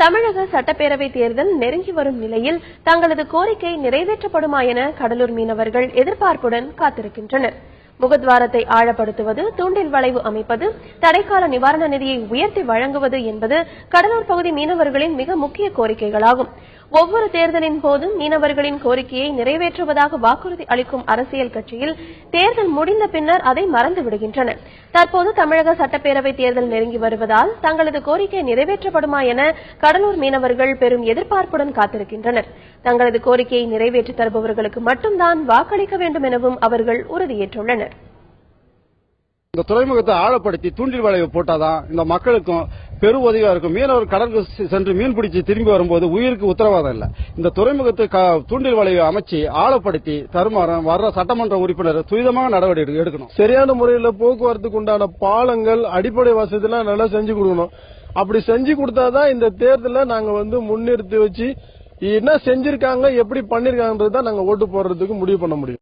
தமிழக சட்டப்பேரவை தேர்தல் நெருங்கி வரும் நிலையில் தங்களது கோரிக்கை நிறைவேற்றப்படுமா என கடலூர் மீனவர்கள் எதிர்பார்ப்புடன் காத்திருக்கின்றனர். முகத்வாரத்தை ஆழப்படுத்துவது, தூண்டில் வளைவு அமைப்பது, தடைக்கால நிவாரண நிதியை உயர்த்தி வழங்குவது என்பது கடலூர் பகுதி மீனவர்களின் மிக முக்கிய கோரிக்கைகளாகும். ஒவ்வொரு தேர்தலின் போதும் மீனவர்களின் கோரிக்கையை நிறைவேற்றுவதாக வாக்குறுதி அளிக்கும் அரசியல் கட்சியில் தேர்தல் முடிந்த பின்னர் அதை மறந்து விடுகின்றன. தற்போது தமிழக சட்டப்பேரவை தேர்தல் நெருங்கி வருவதால் தங்களது கோரிக்கை நிறைவேற்றப்படுமா என கடலூர் மீனவர்கள் பெரும் எதிர்பார்ப்புடன் காத்திருக்கின்றனர். தங்களது கோரிக்கையை நிறைவேற்றி தருபவர்களுக்கு மட்டும்தான் வாக்களிக்க வேண்டும் எனவும் அவர்கள் உறுதியேற்றுள்ளனர். இந்த துறைமுகத்தை ஆழப்படுத்தி தூண்டில் வளைவு போட்டாதான் இந்த மக்களுக்கும் பெரும் உதவியா இருக்கும். மீனவர் கடலுக்கு சென்று மீன் பிடிச்சு திரும்பி வரும்போது உயிருக்கு உத்தரவாதம் இல்ல. இந்த துறைமுகத்தை தூண்டில் வளைவு அமைச்சு ஆழப்படுத்தி தருமாறம் வர்ற சட்டமன்ற உறுப்பினர் துரிதமாக நடவடிக்கை எடுக்கணும். சரியான முறையில் போக்குவரத்துக்கு உண்டான பாலங்கள், அடிப்படை வசதி எல்லாம் நல்லா செஞ்சு கொடுக்கணும். அப்படி செஞ்சு கொடுத்தாதான் இந்த தேர்தலை நாங்க முன்னிறுத்தி வச்சு என்ன செஞ்சிருக்காங்க, எப்படி பண்ணிருக்காங்கன்றதுதான் நாங்க ஓட்டு போடுறதுக்கு முடிவு பண்ண முடியும்.